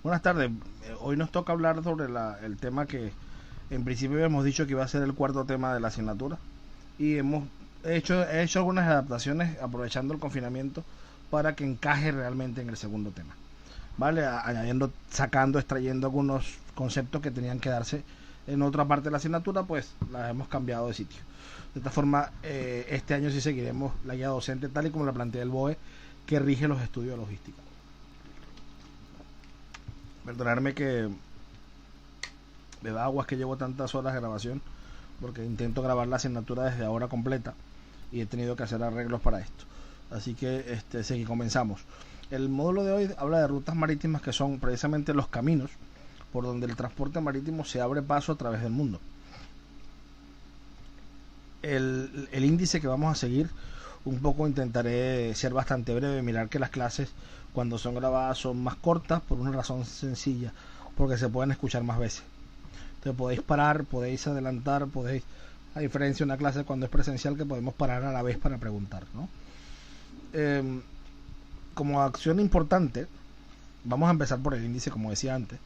Buenas tardes. Hoy nos toca hablar sobre el tema que en principio habíamos dicho que iba a ser el cuarto tema de la asignatura y he hecho algunas adaptaciones aprovechando el confinamiento para que encaje realmente en el segundo tema. ¿Vale? Añadiendo, sacando, extrayendo algunos conceptos que tenían que darse en otra parte de la asignatura, pues las hemos cambiado de sitio. De esta forma, este año sí seguiremos la guía docente tal y como la plantea el BOE que rige los estudios de logística. Perdonarme que me da aguas que llevo tantas horas de grabación porque intento grabar la asignatura desde ahora completa y he tenido que hacer arreglos para esto. Así que sí, comenzamos. El módulo de hoy habla de rutas marítimas, que son precisamente los caminos por donde el transporte marítimo se abre paso a través del mundo. El índice que vamos a seguir, un poco intentaré ser bastante breve, mirar que las clases cuando son grabadas son más cortas por una razón sencilla, porque se pueden escuchar más veces. Entonces podéis parar, podéis adelantar, podéis, a diferencia de una clase cuando es presencial que podemos parar a la vez para preguntar, ¿no? Como acción importante, vamos a empezar por el índice, como decía antes.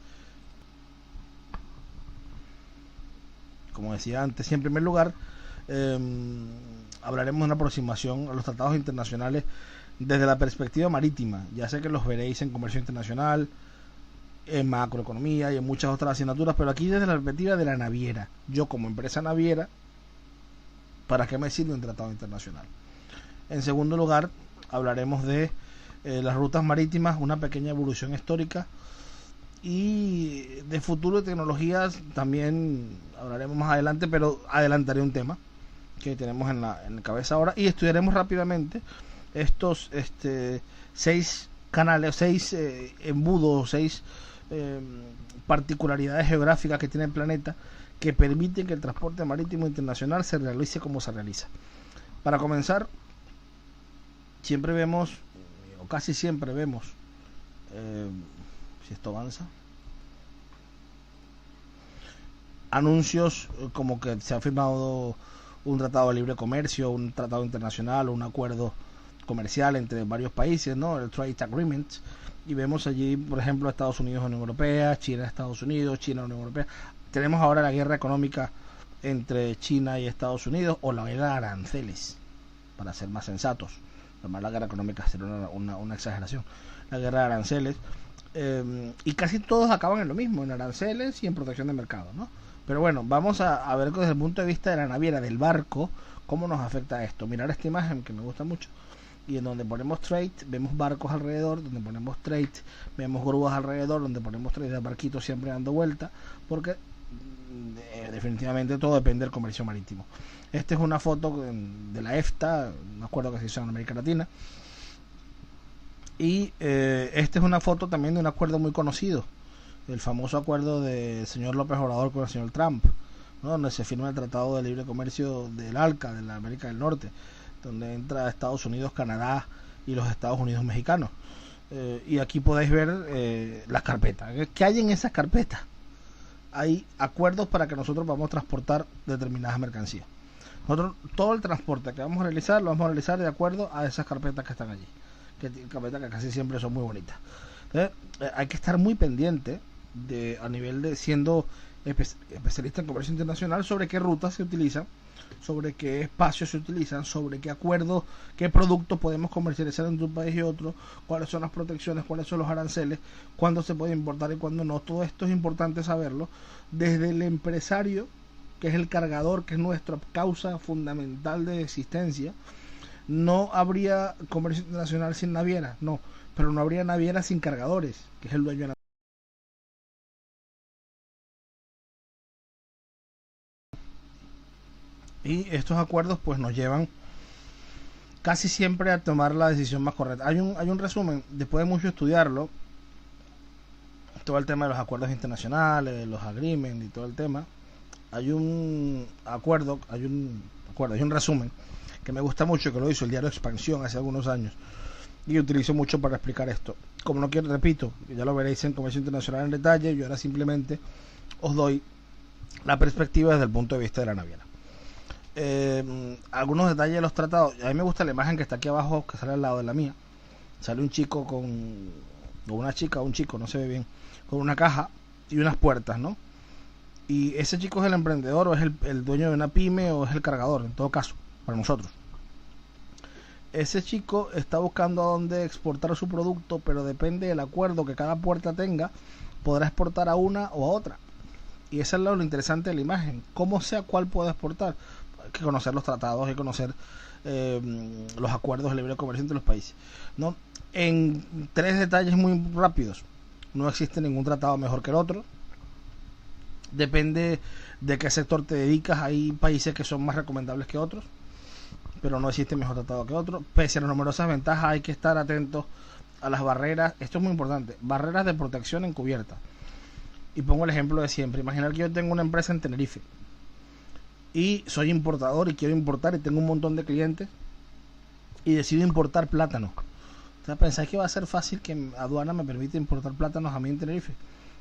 Y en primer lugar, hablaremos de una aproximación a los tratados internacionales desde la perspectiva marítima. Ya sé que los veréis en comercio internacional, en macroeconomía y en muchas otras asignaturas, pero aquí desde la perspectiva de la naviera. Yo como empresa naviera, ¿para qué me sirve un tratado internacional? En segundo lugar, hablaremos de las rutas marítimas, una pequeña evolución histórica, y de futuro de tecnologías también hablaremos más adelante, pero adelantaré un tema que tenemos en la cabeza ahora y estudiaremos rápidamente estos 6 canales, 6 embudos, 6 particularidades geográficas que tiene el planeta que permiten que el transporte marítimo internacional se realice como se realiza. Para comenzar, siempre vemos, o casi siempre vemos, si esto avanza, anuncios como que se ha firmado un tratado de libre comercio, un tratado internacional, un acuerdo comercial entre varios países, ¿no? El Trade Agreement. Y vemos allí, por ejemplo, Estados Unidos, Unión Europea, China, Estados Unidos, China, Unión Europea. Tenemos ahora la guerra económica entre China y Estados Unidos, o la guerra de aranceles, para ser más sensatos. Además, la guerra económica sería una exageración. La guerra de aranceles. Y casi todos acaban en lo mismo, en aranceles y en protección de mercado, ¿no? Pero bueno, vamos a ver desde el punto de vista de la naviera, del barco, cómo nos afecta esto. Mirar esta imagen que me gusta mucho, y en donde ponemos trade, vemos barcos alrededor, donde ponemos trade, vemos grúas alrededor, donde ponemos trade de barquitos siempre dando vuelta, porque definitivamente todo depende del comercio marítimo. Esta es una foto de la EFTA, un acuerdo que se hizo en América Latina, y esta es una foto también de un acuerdo muy conocido, el famoso acuerdo del señor López Obrador con el señor Trump, ¿no? Donde se firma el Tratado de Libre Comercio del ALCA, de la América del Norte, donde entra Estados Unidos, Canadá y los Estados Unidos mexicanos. Y aquí podéis ver las carpetas. ¿Qué hay en esas carpetas? Hay acuerdos para que nosotros vamos a transportar determinadas mercancías. Nosotros, todo el transporte que vamos a realizar, lo vamos a realizar de acuerdo a esas carpetas que están allí. Carpetas que casi siempre son muy bonitas. Entonces, hay que estar muy pendiente a nivel de siendo especialista en comercio internacional sobre qué rutas se utilizan, sobre qué espacios se utilizan, sobre qué acuerdos, qué productos podemos comercializar entre un país y otro, cuáles son las protecciones, cuáles son los aranceles, cuándo se puede importar y cuándo no. Todo esto es importante saberlo desde el empresario, que es el cargador, que es nuestra causa fundamental de existencia. No habría comercio internacional sin navieras, no, pero no habría navieras sin cargadores, que es el dueño de la. Y estos acuerdos pues nos llevan casi siempre a tomar la decisión más correcta. Hay un resumen, después de mucho estudiarlo, todo el tema de los acuerdos internacionales, los agreements y todo el tema. Hay un resumen que me gusta mucho, que lo hizo el diario Expansión hace algunos años y utilizo mucho para explicar esto. Como no quiero, repito, ya lo veréis en Comercio Internacional en detalle, yo ahora simplemente os doy la perspectiva desde el punto de vista de la naviera. Algunos detalles de los tratados. A mí me gusta la imagen que está aquí abajo, que sale al lado de la mía. Sale un chico con o una chica o un chico, no se ve bien, con una caja y unas puertas, ¿no? Y ese chico es el emprendedor o es el dueño de una pyme o es el cargador, en todo caso, para nosotros. Ese chico está buscando a dónde exportar su producto, pero depende del acuerdo que cada puerta tenga, podrá exportar a una o a otra. Y eso es lo interesante de la imagen. Cómo sea cuál puede exportar. Hay que conocer los tratados, hay que conocer los acuerdos de libre comercio entre los países, ¿no? En 3 detalles muy rápidos. No existe ningún tratado mejor que el otro. Depende de qué sector te dedicas. Hay países que son más recomendables que otros, pero no existe mejor tratado que otro. Pese a las numerosas ventajas, hay que estar atentos a las barreras. Esto es muy importante. Barreras de protección encubierta. Y pongo el ejemplo de siempre. Imaginar que yo tengo una empresa en Tenerife y soy importador y quiero importar y tengo un montón de clientes y decido importar plátanos. O sea, ¿pensáis que va a ser fácil que aduana me permita importar plátanos a mí en Tenerife?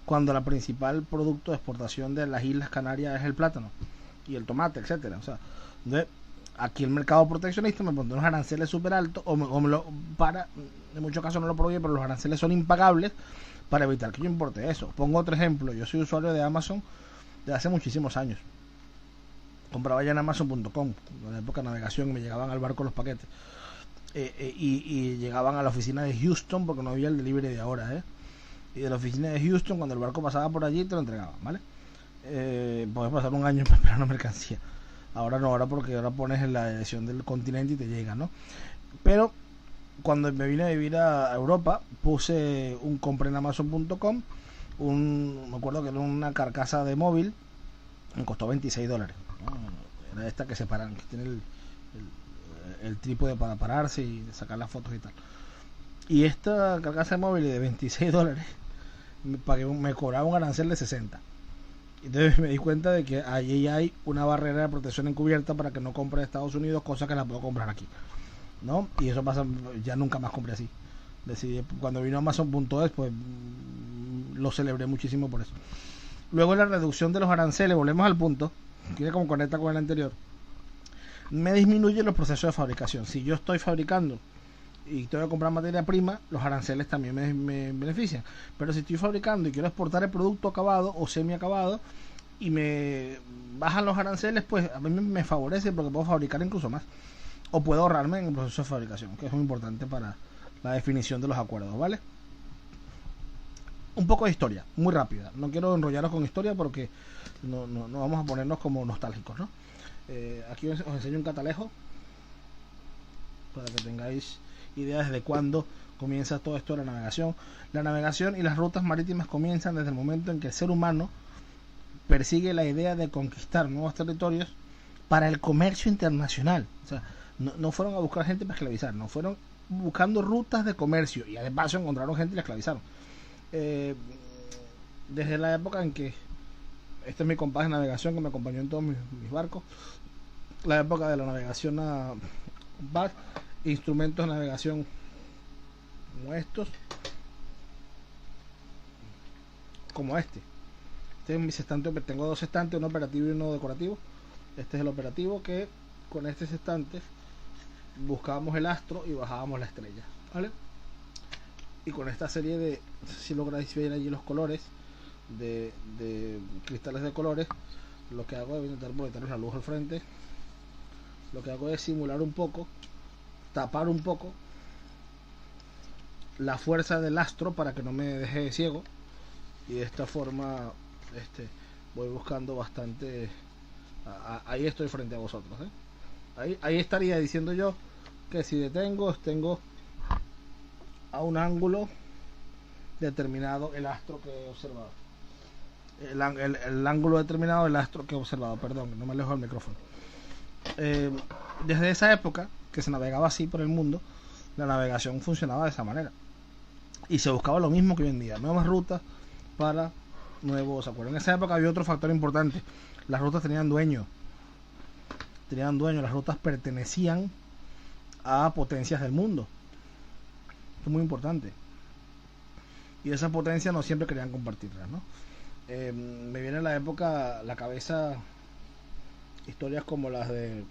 Cuando la principal producto de exportación de las Islas Canarias es el plátano y el tomate, etcétera. O sea, aquí el mercado proteccionista me pone unos aranceles súper altos o me lo para, en muchos casos no lo prohíbe, pero los aranceles son impagables para evitar que yo importe eso. Pongo otro ejemplo. Yo soy usuario de Amazon de hace muchísimos años. Compraba ya en Amazon.com, en la época de navegación, me llegaban al barco los paquetes. Y llegaban a la oficina de Houston, porque no había el delivery de ahora, y de la oficina de Houston, cuando el barco pasaba por allí, te lo entregaban, ¿vale? Podés pasar un año para esperar una mercancía. Ahora no, ahora porque ahora pones en la dirección del continente y te llega, ¿no? Pero cuando me vine a vivir a Europa, compré en Amazon.com, me acuerdo que era una carcasa de móvil, me costó $26, ¿no? Era esta que separan, que tiene el trípode para pararse y sacar las fotos y tal. Y esta carcasa de móvil de $26 me cobraba un arancel de 60. Entonces me di cuenta de que allí hay una barrera de protección encubierta para que no compre de Estados Unidos cosas que las puedo comprar aquí, ¿no? Y eso pasa, ya nunca más compré así. Decidí, cuando vino Amazon.es, pues lo celebré muchísimo por eso. Luego la reducción de los aranceles, volvemos al punto, que como conecta con el anterior, me disminuye los procesos de fabricación. Si yo estoy fabricando y tengo que comprar materia prima, los aranceles también me benefician. Pero si estoy fabricando y quiero exportar el producto acabado o semi acabado y me bajan los aranceles, pues a mí me favorece porque puedo fabricar incluso más, o puedo ahorrarme en el proceso de fabricación, que es muy importante para la definición de los acuerdos, ¿vale? Un poco de historia, muy rápida. No quiero enrollaros con historia porque no vamos a ponernos como nostálgicos, ¿no? Aquí os enseño un catalejo para que tengáis idea desde cuándo comienza todo esto de la navegación. La navegación y las rutas marítimas comienzan desde el momento en que el ser humano persigue la idea de conquistar nuevos territorios para el comercio internacional. O sea, no fueron a buscar gente para esclavizar, no fueron buscando rutas de comercio y de paso encontraron gente y la esclavizaron. Desde la época en que este es mi compás de navegación que me acompañó en todos mis barcos, la época de la navegación a bar, instrumentos de navegación como estos, como este es mi sextante. Tengo 2 estantes, uno operativo y uno decorativo. Este es el operativo, que con este sextante buscábamos el astro y bajábamos la estrella, ¿vale? Y con esta serie de, si lográis ver allí los colores de cristales de colores, lo que hago es intentar proyectar la luz al frente. Lo que hago es simular un poco, tapar un poco la fuerza del astro para que no me deje ciego, y de esta forma voy buscando bastante. Ahí estoy frente a vosotros, ahí estaría diciendo yo que si tengo a un ángulo determinado el astro que he observado, el ángulo determinado del astro que he observado, perdón, no me alejo del micrófono. Desde esa época que se navegaba así por el mundo, la navegación funcionaba de esa manera y se buscaba lo mismo que hoy en día, nuevas rutas para nuevos acuerdos. En esa época había otro factor importante: las rutas tenían dueño, las rutas pertenecían a potencias del mundo. Esto es muy importante, y esas potencias no siempre querían compartirlas, ¿no? Me viene a la época a la cabeza historias como las de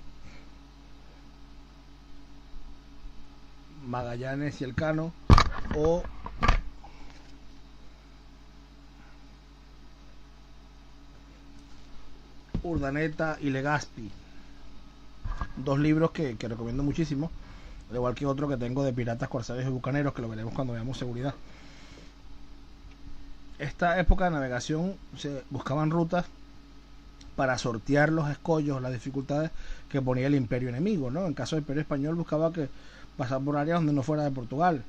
Magallanes y Elcano, o Urdaneta y Legazpi. Dos libros que recomiendo muchísimo, al igual que otro que tengo de piratas, corsarios y bucaneros, que lo veremos cuando veamos seguridad. Esta época de navegación se buscaban rutas para sortear los escollos, las dificultades que ponía el imperio enemigo, ¿no? En caso del imperio español buscaba que pasar por áreas donde no fuera de Portugal,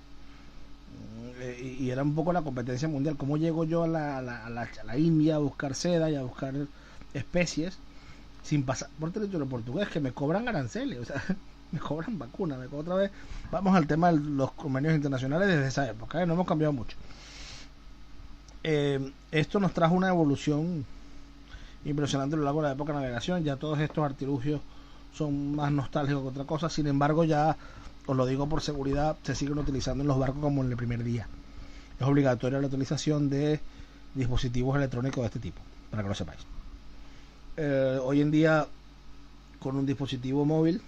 y era un poco la competencia mundial. ¿Cómo llego yo a la India a buscar seda y a buscar especies sin pasar por territorio portugués, que me cobran aranceles? O sea, me cobran vacunas. Otra vez vamos al tema de los convenios internacionales desde esa época, ¿eh? No hemos cambiado mucho. Esto nos trajo una evolución impresionante a lo largo de la época de navegación. Ya todos estos artilugios son más nostálgicos que otra cosa. Sin embargo, ya, os lo digo por seguridad, se siguen utilizando en los barcos como en el primer día. Es obligatoria la utilización de dispositivos electrónicos de este tipo, para que lo sepáis. Hoy en día, con un dispositivo móvil,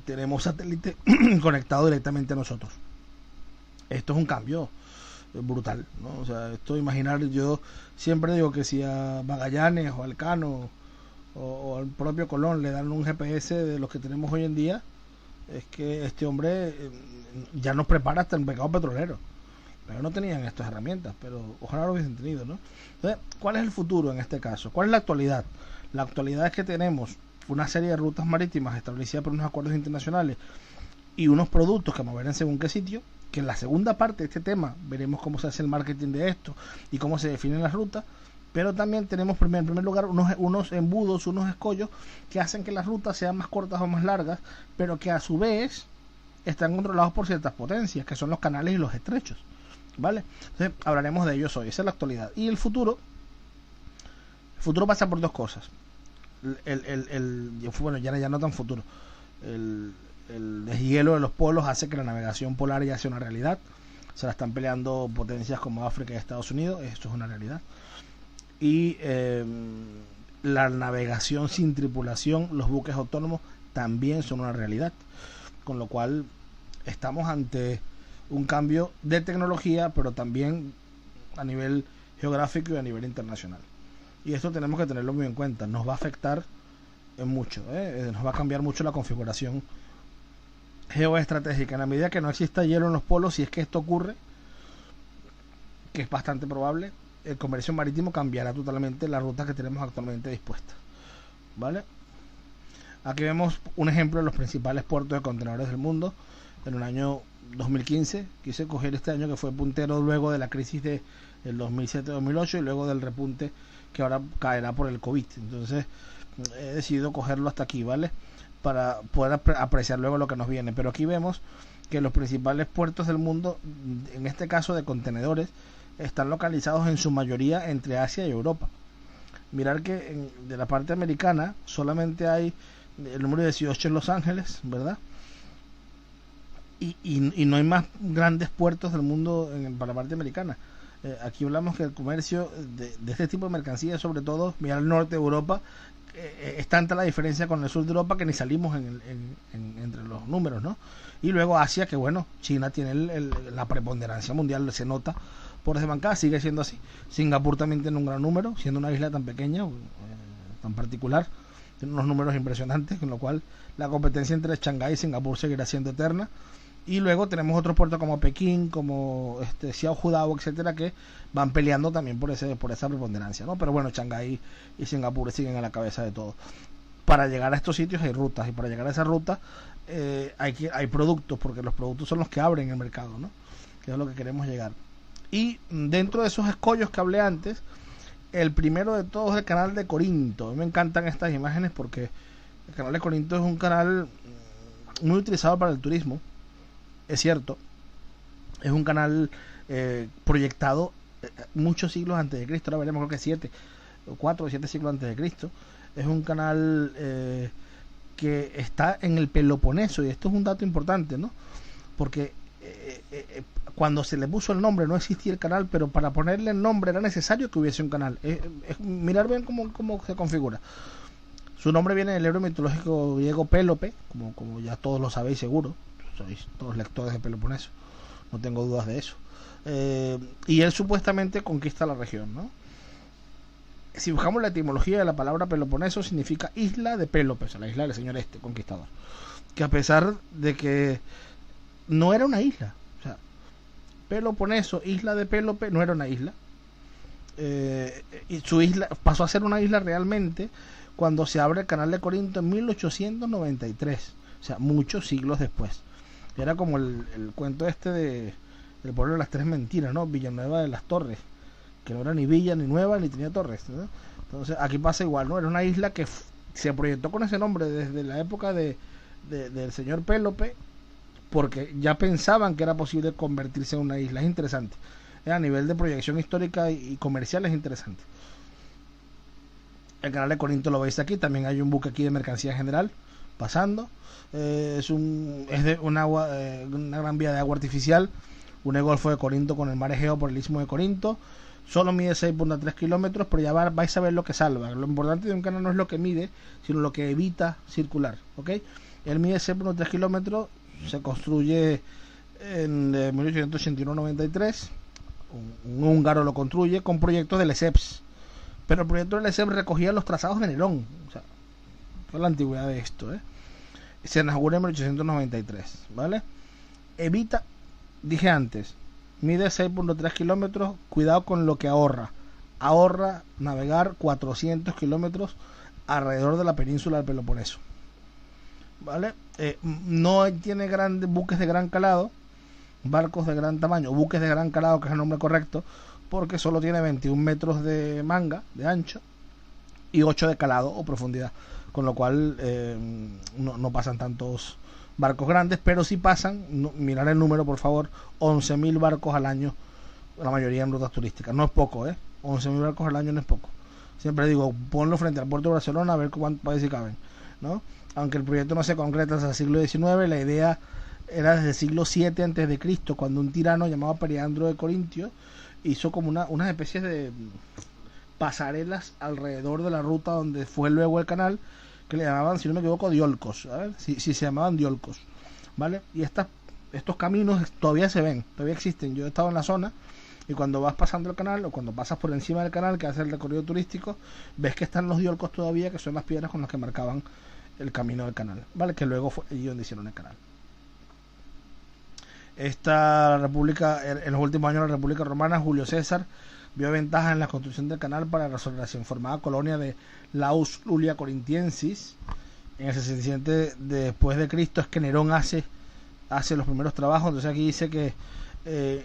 tenemos satélite conectado directamente a nosotros. Esto es un cambio brutal, ¿no? O sea, esto, imaginar, yo siempre digo que si a Magallanes o al Cano o al propio Colón le dan un GPS de los que tenemos hoy en día, es que este hombre ya nos prepara hasta el mercado petrolero. Pero no tenían estas herramientas, pero ojalá lo hubiesen tenido, ¿no? Entonces, ¿cuál es el futuro en este caso? ¿Cuál es la actualidad? La actualidad es que tenemos una serie de rutas marítimas establecidas por unos acuerdos internacionales y unos productos que moverán según qué sitio, que en la segunda parte de este tema veremos cómo se hace el marketing de esto y cómo se definen las rutas. Pero también tenemos en primer lugar unos embudos, unos escollos que hacen que las rutas sean más cortas o más largas, pero que a su vez están controlados por ciertas potencias, que son los canales y los estrechos, ¿vale? Entonces hablaremos de ellos hoy. Esa es la actualidad. Y el futuro pasa por dos cosas. Bueno, ya no tan futuro. El deshielo de los polos hace que la navegación polar ya sea una realidad. Se la están peleando potencias como África y Estados Unidos. Esto es una realidad. Y la navegación sin tripulación, los buques autónomos, también son una realidad. Con lo cual estamos ante un cambio de tecnología, pero también a nivel geográfico y a nivel internacional. Y esto tenemos que tenerlo muy en cuenta. Nos va a afectar en mucho, nos va a cambiar mucho la configuración geoestratégica. En la medida que no exista hielo en los polos, si es que esto ocurre, que es bastante probable, el comercio marítimo cambiará totalmente las rutas que tenemos actualmente dispuestas, ¿vale? Aquí vemos un ejemplo de los principales puertos de contenedores del mundo en el año 2015. Quise coger este año que fue puntero luego de la crisis del 2007-2008 y luego del repunte que ahora caerá por el COVID. Entonces he decidido cogerlo hasta aquí, ¿vale? Para poder apreciar luego lo que nos viene. Pero aquí vemos que los principales puertos del mundo, en este caso de contenedores, están localizados en su mayoría entre Asia y Europa. Mirar que de la parte americana solamente hay el número 18 en Los Ángeles, ¿verdad? Y no hay más grandes puertos del mundo para la parte americana. Aquí hablamos que el comercio de este tipo de mercancías, sobre todo, mirar el norte de Europa, es tanta la diferencia con el sur de Europa que ni salimos entre los números, ¿no? Y luego Asia, que bueno, China tiene la preponderancia mundial, se nota por desbancada, sigue siendo así. Singapur también tiene un gran número, siendo una isla tan pequeña, tan particular, tiene unos números impresionantes, con lo cual la competencia entre Shanghái y Singapur seguirá siendo eterna. Y luego tenemos otros puertos como Pekín, como Xiaohudao, etcétera, que van peleando también por esa preponderancia, ¿no? Pero bueno, Shanghái y Singapur siguen a la cabeza de todo. Para llegar a estos sitios hay rutas, y para llegar a esa ruta hay productos, porque los productos son los que abren el mercado, ¿no? Que es lo que queremos llegar. Y dentro de esos escollos que hablé antes, el primero de todos es el canal de Corinto. A mí me encantan estas imágenes porque el canal de Corinto es un canal muy utilizado para el turismo. Es cierto, es un canal proyectado muchos siglos antes de Cristo. Ahora veremos, creo que 4 o 7 siglos antes de Cristo. Es un canal que está en el Peloponeso, y esto es un dato importante, ¿no? Porque cuando se le puso el nombre no existía el canal, pero para ponerle el nombre era necesario que hubiese un canal. Mirar bien cómo se configura. Su nombre viene del héroe mitológico griego Pélope, como ya todos lo sabéis seguro, sois todos lectores de Peloponeso, no tengo dudas de eso. Y él supuestamente conquista la región, ¿no? Si buscamos la etimología de la palabra Peloponeso, significa isla de Pélope, o sea, la isla del señor conquistador. Que a pesar de que no era una isla, o sea, Peloponeso, isla de Pélope, no era una isla. Y su isla pasó a ser una isla realmente cuando se abre el canal de Corinto en 1893, o sea, muchos siglos después. Era como el cuento del pueblo de las tres mentiras, ¿no? Villanueva de las Torres, que no era ni villa ni nueva ni tenía torres, ¿no? Entonces aquí pasa igual, ¿no? Era una isla que se proyectó con ese nombre desde la época del señor Pélope, porque ya pensaban que era posible convertirse en una isla. Es interesante. A nivel de proyección histórica y comercial es interesante. El canal de Corinto lo veis aquí. También hay un buque aquí de mercancía general pasando. Es de una gran vía de agua artificial. Un golfo de Corinto con el mar Egeo por el istmo de Corinto. Solo mide 6.3 kilómetros, pero ya vais a ver lo que salva. Lo importante de un canal no es lo que mide, sino lo que evita circular, ¿ok? Él mide 6.3 kilómetros. Se construye en 1881-93. Un húngaro lo construye con proyectos de Lesseps, pero el proyecto de Lesseps recogía los trazados de Nerón, o sea, toda la antigüedad de esto, se inaugura en 1893, ¿vale? Evita, dije antes, mide 6.3 kilómetros, cuidado con lo que ahorra navegar 400 kilómetros alrededor de la península del Peloponeso, ¿vale? No tiene grandes buques de gran calado, barcos de gran tamaño, buques de gran calado, que es el nombre correcto, porque solo tiene 21 metros de manga, de ancho, y 8 de calado o profundidad, con lo cual no pasan tantos barcos grandes, pero sí pasan, mirar el número por favor, 11.000 barcos al año, la mayoría en rutas turísticas. No es poco, 11.000 barcos al año no es poco. Siempre digo, ponlo frente al puerto de Barcelona a ver cuántos países caben, ¿no? Aunque el proyecto no se concreta hasta el siglo XIX, la idea era desde el siglo 7 antes de Cristo, cuando un tirano llamado Periandro de Corintio hizo como unas especies de pasarelas alrededor de la ruta donde fue luego el canal, que le llamaban, si no me equivoco, diolcos, si se llamaban diolcos, ¿vale? Y estos caminos todavía se ven, todavía existen. Yo he estado en la zona y cuando vas pasando el canal o cuando pasas por encima del canal que hace el recorrido turístico, ves que están los diolcos todavía, que son las piedras con las que marcaban el camino del canal, ¿vale? Que luego fue allí donde hicieron el canal. Esta república, en los últimos años, la República Romana, Julio César vio ventajas en la construcción del canal para la formada colonia de Laus Iulia Corinthiensis. En el 67 después de Cristo es que Nerón hace los primeros trabajos. Entonces aquí dice que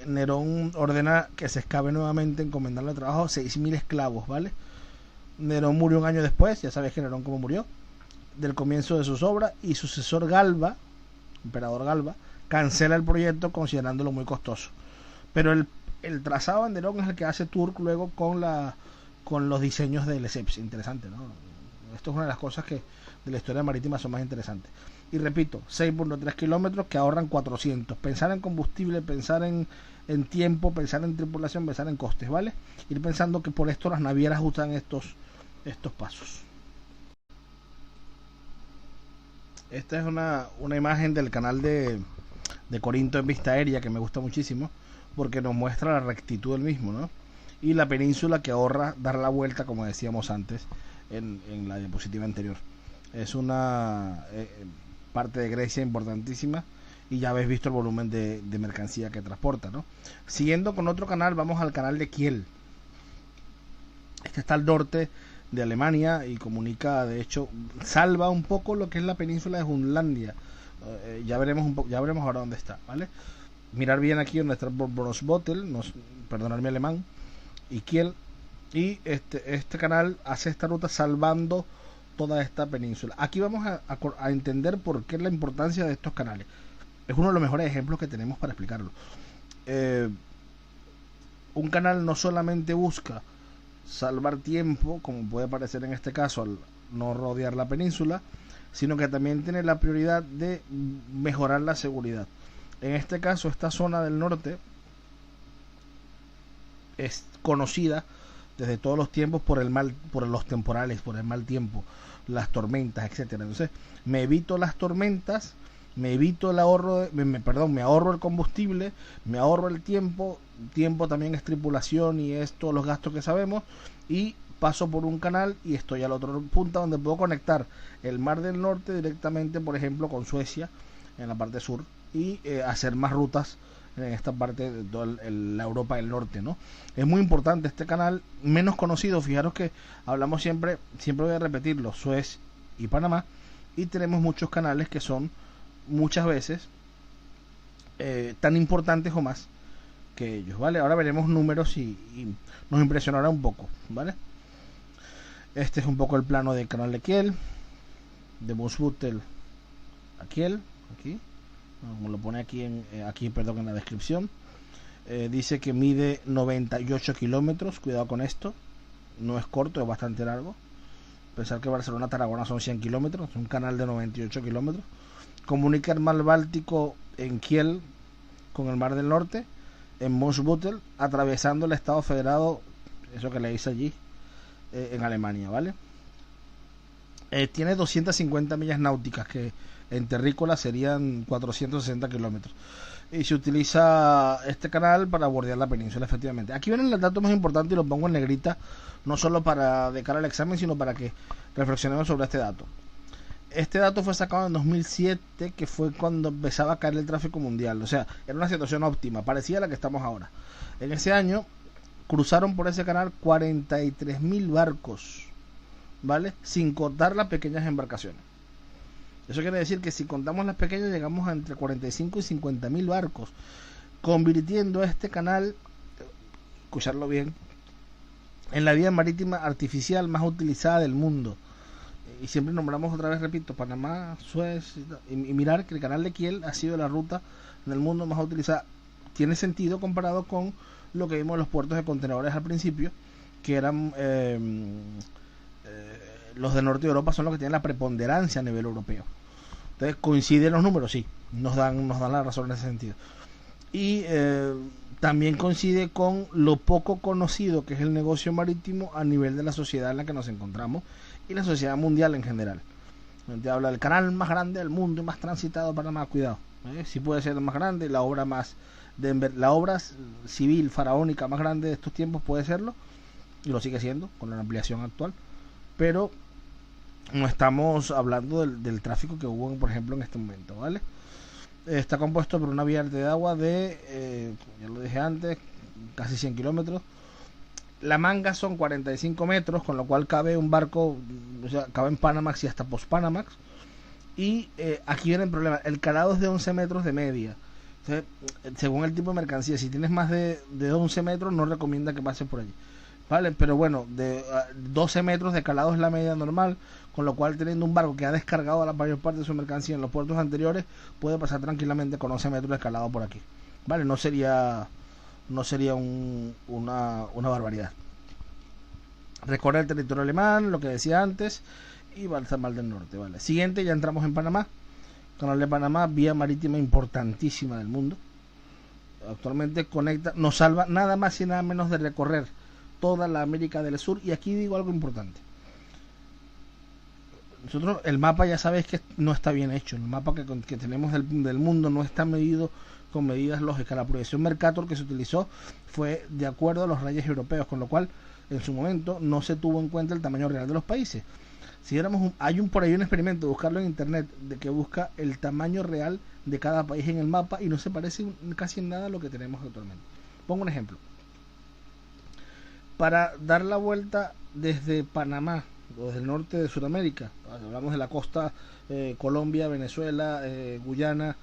Nerón ordena que se excave nuevamente, encomendarle el trabajo a 6.000 esclavos, ¿vale? Nerón murió un año después, ya sabéis que Nerón cómo murió, del comienzo de sus obras, y su sucesor Galba, emperador Galba, cancela el proyecto considerándolo muy costoso. Pero el trazado de Nerón es el que hace Turk luego con los diseños de Lesseps. Interesante, ¿no? Esto es una de las cosas que de la historia marítima son más interesantes. Y repito, 6.3 kilómetros que ahorran 400. Pensar en combustible, pensar en tiempo, pensar en tripulación, pensar en costes, ¿vale? Ir pensando que por esto las navieras usan estos pasos. Esta es una imagen del canal de Corinto en vista aérea que me gusta muchísimo, porque nos muestra la rectitud del mismo, ¿no? Y la península que ahorra dar la vuelta, como decíamos antes en la diapositiva anterior. Es una parte de Grecia importantísima, y ya habéis visto el volumen de mercancía que transporta, ¿no? Siguiendo con otro canal, vamos al canal de Kiel. Este está al norte de Alemania y comunica, de hecho, salva un poco lo que es la península de Jutlandia. Ya veremos ahora dónde está, ¿vale? Mirar bien aquí donde está Brosbottel, perdonad mi alemán, y Kiel, y este canal hace esta ruta salvando toda esta península. Aquí vamos a entender por qué la importancia de estos canales. Es uno de los mejores ejemplos que tenemos para explicarlo. Un canal no solamente busca salvar tiempo, como puede parecer en este caso al no rodear la península, sino que también tiene la prioridad de mejorar la seguridad. En este caso, esta zona del norte es conocida desde todos los tiempos por los temporales, por el mal tiempo, las tormentas, etcétera. Entonces, me evito las tormentas, me evito el ahorro, me ahorro el combustible, me ahorro el tiempo también es tripulación y es todos los gastos que sabemos, y paso por un canal y estoy al otro punto donde puedo conectar el Mar del Norte directamente, por ejemplo, con Suecia en la parte sur y hacer más rutas en esta parte de toda la Europa del Norte, ¿no? Es muy importante este canal, menos conocido. Fijaros que hablamos siempre voy a repetirlo, Suez y Panamá, y tenemos muchos canales que son muchas veces tan importantes o más que ellos, ¿vale? Ahora veremos números y nos impresionará un poco, ¿vale? Este es un poco el plano del canal de Kiel, de Moosbrugge a Kiel, aquí, como lo pone aquí en la descripción. Dice que mide 98 kilómetros, cuidado con esto, no es corto, es bastante largo. Pensar que Barcelona a Tarragona son 100 kilómetros, es un canal de 98 kilómetros. Comunica el mar Báltico en Kiel con el Mar del Norte, en Moosbrugge, atravesando el Estado Federado, eso que le dice allí, en Alemania, ¿vale? Tiene 250 millas náuticas, que en terrícola serían 460 kilómetros. Y se utiliza este canal para bordear la península, efectivamente. Aquí vienen los datos más importantes y los pongo en negrita, no solo para de cara al examen, sino para que reflexionemos sobre este dato. Este dato fue sacado en 2007, que fue cuando empezaba a caer el tráfico mundial. O sea, era una situación óptima, parecida a la que estamos ahora. En ese año cruzaron por ese canal 43.000 barcos, ¿vale? Sin contar las pequeñas embarcaciones. Eso quiere decir que si contamos las pequeñas llegamos a entre 45 y 50.000 barcos, convirtiendo este canal, escucharlo bien, en la vía marítima artificial más utilizada del mundo. Y siempre nombramos otra vez, repito, Panamá, Suez, y mirar que el canal de Kiel ha sido la ruta en el mundo más utilizada. Tiene sentido comparado con lo que vimos en los puertos de contenedores al principio, que eran los de Norte de Europa, son los que tienen la preponderancia a nivel europeo. Entonces, ¿coinciden los números? Sí, nos dan la razón en ese sentido. Y también coincide con lo poco conocido que es el negocio marítimo a nivel de la sociedad en la que nos encontramos y la sociedad mundial en general. Te habla del canal más grande del mundo y más transitado para más cuidado. Sí puede ser el más grande, la obra civil faraónica más grande de estos tiempos puede serlo, y lo sigue siendo con la ampliación actual, pero no estamos hablando del tráfico que hubo, por ejemplo, en este momento, ¿vale? Está compuesto por una vía de agua de, ya lo dije antes, casi 100 kilómetros. La manga son 45 metros, con lo cual cabe un barco, o sea, cabe en Panamax y hasta post-Panamax. Y aquí viene el problema, el calado es de 11 metros de media. Entonces, según el tipo de mercancía, si tienes más de 11 metros, no recomienda que pases por allí, ¿vale? Pero bueno, de 12 metros de calado es la media normal, con lo cual teniendo un barco que ha descargado a la mayor parte de su mercancía en los puertos anteriores, puede pasar tranquilamente con 11 metros de calado por aquí, ¿vale? No sería una barbaridad. Recorre el territorio alemán, lo que decía antes, y va al Mar del Norte, ¿vale? Siguiente, ya entramos en Panamá. Canal de Panamá, vía marítima importantísima del mundo. Actualmente conecta, nos salva nada más y nada menos de recorrer toda la América del Sur. Y aquí digo algo importante. Nosotros, el mapa ya sabéis que no está bien hecho. El mapa que tenemos del mundo no está medido con medidas lógicas. La proyección Mercator que se utilizó fue de acuerdo a los rayos europeos, con lo cual en su momento no se tuvo en cuenta el tamaño real de los países. Si éramos por ahí un experimento, buscarlo en internet, de que busca el tamaño real de cada país en el mapa y no se parece casi en nada a lo que tenemos actualmente. Pongo un ejemplo. Para dar la vuelta desde Panamá, o desde el norte de Sudamérica, hablamos de la costa, Colombia, Venezuela, Guyana,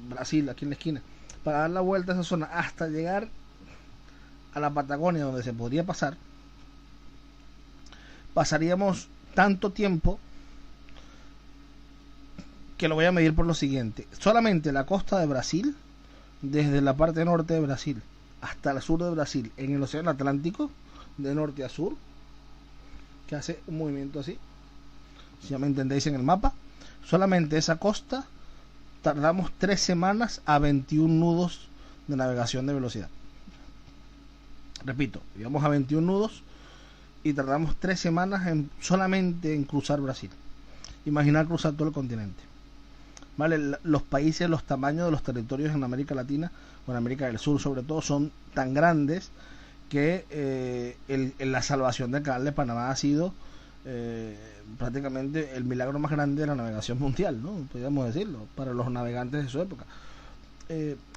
Brasil, aquí en la esquina, para dar la vuelta a esa zona hasta llegar a la Patagonia, donde se podría pasar, pasaríamos tanto tiempo que lo voy a medir por lo siguiente. Solamente la costa de Brasil, desde la parte norte de Brasil hasta el sur de Brasil, en el océano Atlántico, de norte a sur, que hace un movimiento así, si ya me entendéis en el mapa, solamente esa costa tardamos 3 semanas a 21 nudos de navegación de velocidad. Repito, íbamos a 21 nudos y tardamos 3 semanas solamente en cruzar Brasil. Imaginar cruzar todo el continente, ¿vale? Los países, los tamaños de los territorios en América Latina o en América del Sur sobre todo son tan grandes que la salvación del canal de Panamá ha sido prácticamente el milagro más grande de la navegación mundial, ¿no? Podríamos decirlo, para los navegantes de su época.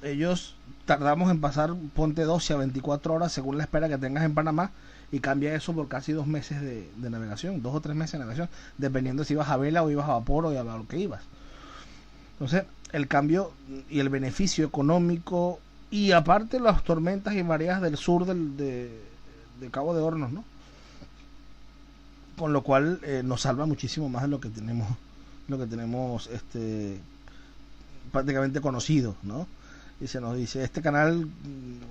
Ellos tardamos en pasar, ponte 12 a 24 horas según la espera que tengas en Panamá, y cambia eso por casi 2 meses de navegación, 2 o 3 meses de navegación, dependiendo si ibas a vela o ibas a vapor o a lo que ibas. Entonces, el cambio y el beneficio económico, y aparte las tormentas y mareas del sur de Cabo de Hornos, ¿no? Con lo cual nos salva muchísimo más de lo que tenemos prácticamente conocido, ¿no? Y se nos dice, este canal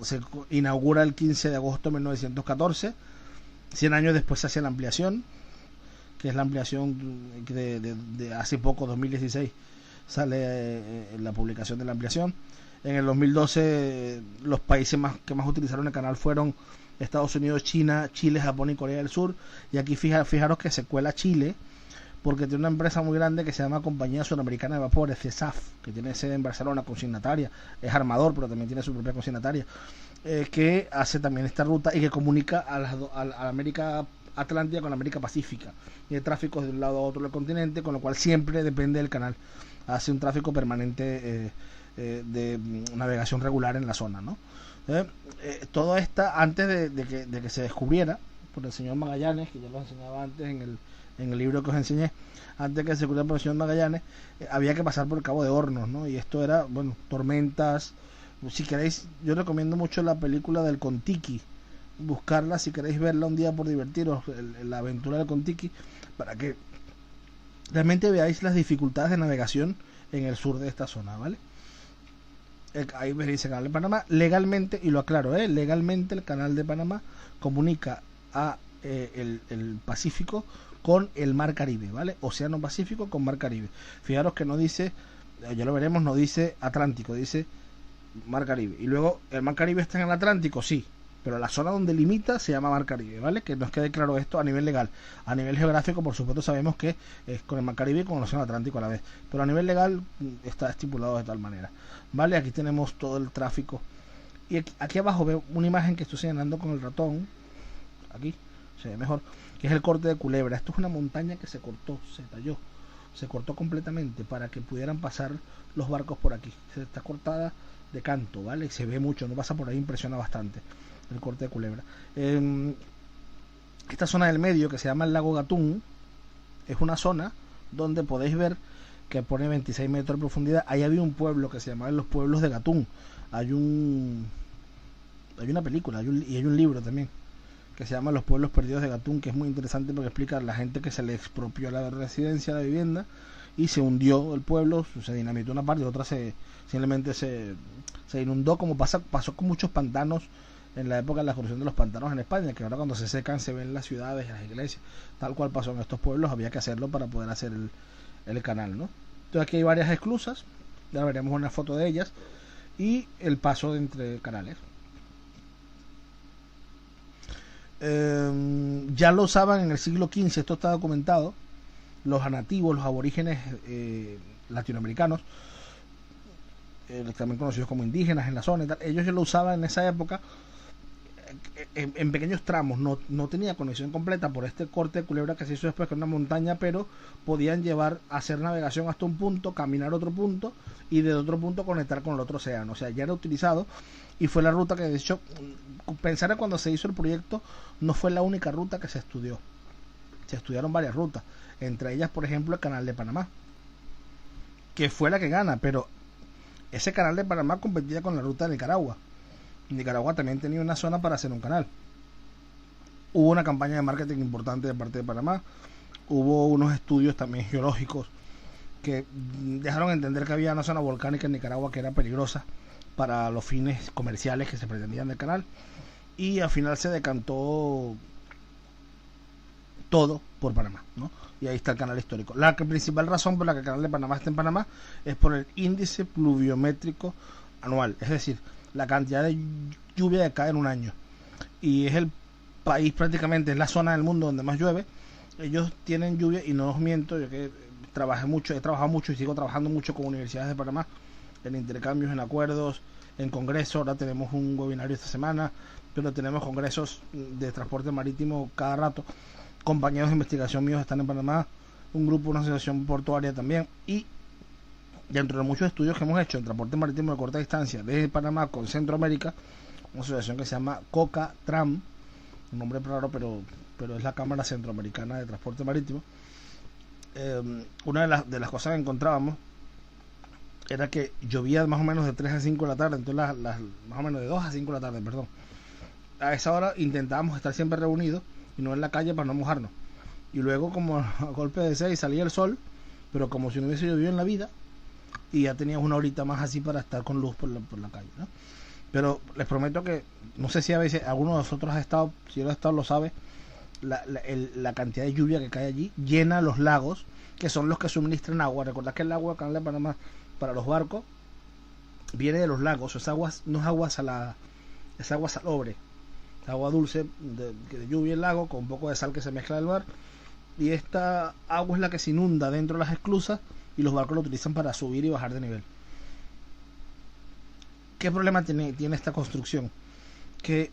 se inaugura el 15 de agosto de 1914, 100 años después se hace la ampliación, que es la ampliación de hace poco, 2016, sale la publicación de la ampliación. En el 2012 los países que más utilizaron el canal fueron Estados Unidos, China, Chile, Japón y Corea del Sur. Y aquí fijaros que se cuela Chile, porque tiene una empresa muy grande que se llama Compañía Sudamericana de Vapores, CESAF, que tiene sede en Barcelona, consignataria, es armador, pero también tiene su propia consignataria, que hace también esta ruta y que comunica a la América Atlántica con la América Pacífica, y hay tráficos de un lado a otro del continente, con lo cual siempre depende del canal, hace un tráfico permanente de navegación regular en la zona, ¿no? Todo esto antes de que se descubriera por el señor Magallanes, que ya lo enseñaba antes en el libro que os enseñé, antes de que se descubriera por el señor Magallanes, había que pasar por el Cabo de Hornos, ¿no? Y esto era, bueno, tormentas. Si queréis, yo recomiendo mucho la película del Kon-Tiki, buscarla si queréis verla un día por divertiros, la aventura del Kon-Tiki, para que realmente veáis las dificultades de navegación en el sur de esta zona, ¿vale? Ahí me dice Canal de Panamá, legalmente, y lo aclaro, legalmente el Canal de Panamá comunica a el Pacífico con el Mar Caribe, ¿vale? Océano Pacífico con Mar Caribe. Fijaros que no dice, ya lo veremos, no dice Atlántico, dice Mar Caribe. Y luego, ¿el Mar Caribe está en el Atlántico? Sí, pero la zona donde limita se llama Mar Caribe, ¿vale? Que nos quede claro esto a nivel legal. A nivel geográfico, por supuesto, sabemos que es con el Mar Caribe y con el Océano Atlántico a la vez, pero a nivel legal está estipulado de tal manera, ¿vale? Aquí tenemos todo el tráfico. Y aquí abajo veo una imagen que estoy señalando con el ratón. Aquí se ve mejor, que es el corte de Culebra. Esto es una montaña que se cortó, se talló, se cortó completamente para que pudieran pasar los barcos por aquí. Se está cortada de canto, ¿vale? Y se ve mucho, no pasa por ahí, impresiona bastante el corte de Culebra. Esta zona del medio, que se llama el lago Gatún, es una zona donde podéis ver que pone 26 metros de profundidad. Ahí había un pueblo que se llamaba Los Pueblos de Gatún. Hay una película y hay un libro también que se llama Los Pueblos Perdidos de Gatún, que es muy interesante porque explica a la gente que se le expropió la residencia, la vivienda, y se hundió el pueblo, se dinamitó una parte y otra simplemente se inundó, como pasó con muchos pantanos en la época de la corrupción de los pantanos en España, que ahora cuando se secan se ven las ciudades y las iglesias, tal cual pasó en estos pueblos. Había que hacerlo para poder hacer el canal, ¿no? Entonces aquí hay varias esclusas, ya veremos una foto de ellas, y el paso entre canales. Ya lo usaban en el siglo XV, esto está documentado, los nativos, los aborígenes latinoamericanos, también conocidos como indígenas en la zona y tal, ellos ya lo usaban en esa época en pequeños tramos. No tenía conexión completa por este corte de Culebra que se hizo después con una montaña, pero podían hacer navegación hasta un punto, caminar a otro punto y desde otro punto conectar con el otro océano. O sea, ya era utilizado y fue la ruta que, de hecho, pensar cuando se hizo el proyecto, no fue la única ruta que se estudió. Se estudiaron varias rutas, entre ellas, por ejemplo, el Canal de Panamá, que fue la que gana, pero ese Canal de Panamá competía con la ruta de Nicaragua. Nicaragua también tenía una zona para hacer un canal. Hubo una campaña de marketing importante de parte de Panamá. Hubo unos estudios también geológicos que dejaron entender que había una zona volcánica en Nicaragua que era peligrosa para los fines comerciales que se pretendían del canal. Y al final se decantó todo por Panamá, ¿no? Y ahí está el canal histórico. La principal razón por la que el canal de Panamá está en Panamá es por el índice pluviométrico anual, es decir, la cantidad de lluvia que cae en un año. Y es el país, prácticamente es la zona del mundo donde más llueve. Ellos tienen lluvia, y no os miento, yo que he trabajado mucho y sigo trabajando mucho con universidades de Panamá. en intercambios, en acuerdos, en congresos. Ahora tenemos un webinario esta semana, pero tenemos congresos de transporte marítimo cada rato. Compañeros de investigación míos están en Panamá, un grupo, una asociación portuaria también, y dentro de muchos estudios que hemos hecho en transporte marítimo de corta distancia desde Panamá con Centroamérica, una asociación que se llama COCA-TRAM, un nombre raro, pero es la Cámara Centroamericana de Transporte Marítimo. Una de las cosas que encontrábamos era que llovía más o menos de 3 a 5 de la tarde, entonces más o menos de 2 a 5 de la tarde, perdón. A esa hora intentábamos estar siempre reunidos y no en la calle para no mojarnos. Y luego, como a golpe de 6 salía el sol, pero como si no hubiese llovido en la vida, y ya tenías una horita más así para estar con luz por la calle, ¿no? Pero les prometo que, no sé si a veces alguno de vosotros ha estado, si lo ha estado lo sabe, la cantidad de lluvia que cae allí llena los lagos, que son los que suministran agua. Recordad que el agua Canal de Panamá para los barcos viene de los lagos. Esa agua no es agua salada, es agua salobre, agua dulce de lluvia el lago con un poco de sal que se mezcla del mar, y esta agua es la que se inunda dentro de las esclusas y los barcos lo utilizan para subir y bajar de nivel. ¿Qué problema tiene esta construcción? Que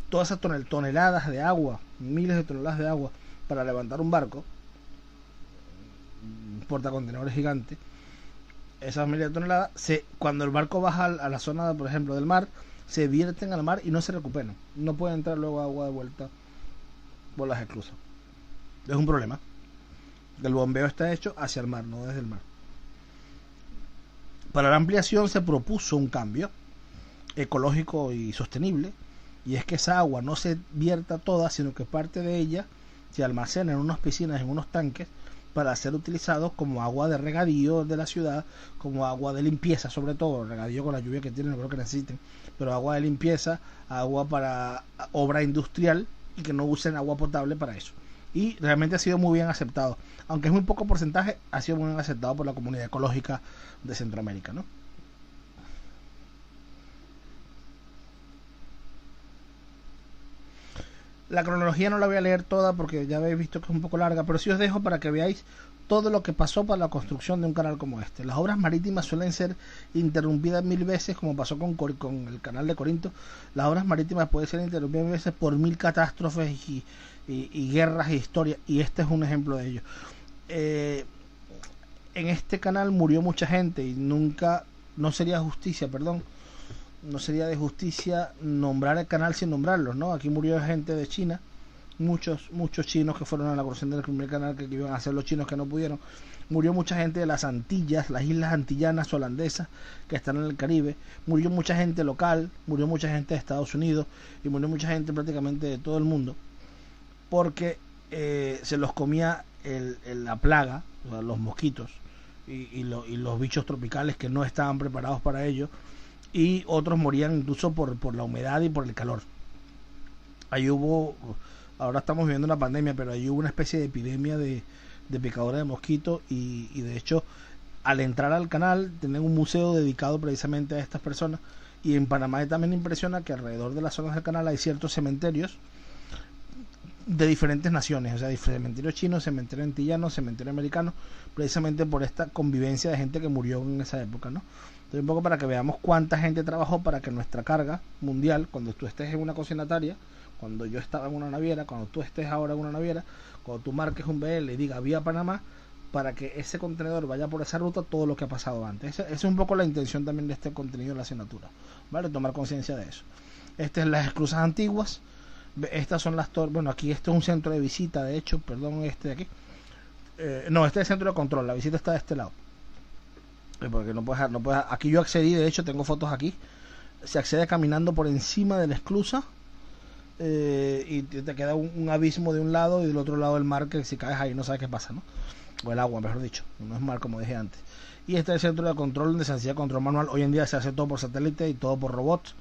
todas esas toneladas de agua, miles de toneladas de agua para levantar un barco, un portacontenedores gigante, esas miles de toneladas, cuando el barco baja a la zona, por ejemplo, del mar, se vierten al mar y no se recuperan. No puede entrar luego agua de vuelta por las esclusas. Es un problema. El bombeo está hecho hacia el mar, no desde el mar. Para la ampliación se propuso un cambio ecológico y sostenible, y es que esa agua no se vierta toda, sino que parte de ella se almacena en unas piscinas, en unos tanques, para ser utilizados como agua de regadío de la ciudad, como agua de limpieza, sobre todo regadío con la lluvia que tienen, no creo que necesiten, pero agua de limpieza, agua para obra industrial, y que no usen agua potable para eso. Y realmente ha sido muy bien aceptado, aunque es muy poco porcentaje, ha sido muy bien aceptado por la comunidad ecológica de Centroamérica, ¿no? La cronología no la voy a leer toda porque ya habéis visto que es un poco larga, pero sí os dejo para que veáis todo lo que pasó para la construcción de un canal como este. Las obras marítimas suelen ser interrumpidas 1000 veces, como pasó con el canal de Corinto. Las obras marítimas pueden ser interrumpidas 1000 veces por 1000 catástrofes y guerras e historias, y este es un ejemplo de ello. En este canal murió mucha gente y no sería de justicia nombrar el canal sin nombrarlos, ¿no? Aquí murió gente de China, muchos chinos que fueron a la construcción del primer canal, que iban a hacer los chinos que no pudieron. Murió mucha gente de las Antillas, las islas antillanas holandesas que están en el Caribe. Murió mucha gente local, murió mucha gente de Estados Unidos, y murió mucha gente prácticamente de todo el mundo, porque se los comía la plaga, o sea, los mosquitos y los bichos tropicales que no estaban preparados para ello, y otros morían incluso por la humedad y por el calor. Ahora estamos viviendo una pandemia, pero ahí hubo una especie de epidemia de picadura de mosquitos, y de hecho, al entrar al canal tienen un museo dedicado precisamente a estas personas. Y en Panamá también impresiona que alrededor de las zonas del canal hay ciertos cementerios de diferentes naciones, o sea, cementerio chino, cementerio antillano, cementerio americano, precisamente por esta convivencia de gente que murió en esa época, ¿no? Entonces, un poco para que veamos cuánta gente trabajó para que nuestra carga mundial, cuando tú estés en una cocinataria, cuando yo estaba en una naviera, cuando tú estés ahora en una naviera, cuando tú marques un BL y diga vía Panamá, para que ese contenedor vaya por esa ruta, todo lo que ha pasado antes. Esa es un poco la intención también de este contenido en la asignatura, ¿vale? Tomar conciencia de eso. Estas son las esclusas antiguas. Estas son las torres. Bueno, aquí este es un centro de visita, de hecho, perdón, este de aquí. No, este es el centro de control, la visita está de este lado. Porque no puedes, aquí yo accedí, de hecho tengo fotos aquí. Se accede caminando por encima de la esclusa, y te queda un abismo de un lado, y del otro lado el mar, que si caes ahí no sabes qué pasa, ¿no? O el agua, mejor dicho, no es mar como dije antes. Y este es el centro de control, donde se hacía control manual. Hoy en día se hace todo por satélite y todo por robots,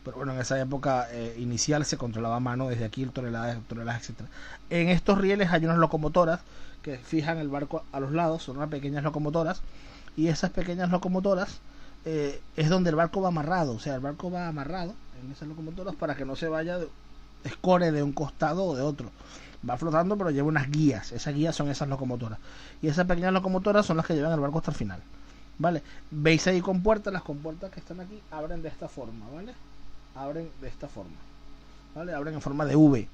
pero bueno, en esa época inicial se controlaba a mano desde aquí, toneladas, etc. En estos rieles hay unas locomotoras que fijan el barco a los lados, son unas pequeñas locomotoras, y esas pequeñas locomotoras es donde el barco va amarrado, o sea, el barco va amarrado en esas locomotoras para que no se vaya escore de un costado o de otro. Va flotando, pero lleva unas guías. Esas guías son esas locomotoras, y esas pequeñas locomotoras son las que llevan el barco hasta el final. ¿vale? Veis ahí compuertas, las compuertas que están aquí abren de esta forma, ¿vale? Abren de esta forma, ¿vale? Abren en forma de V.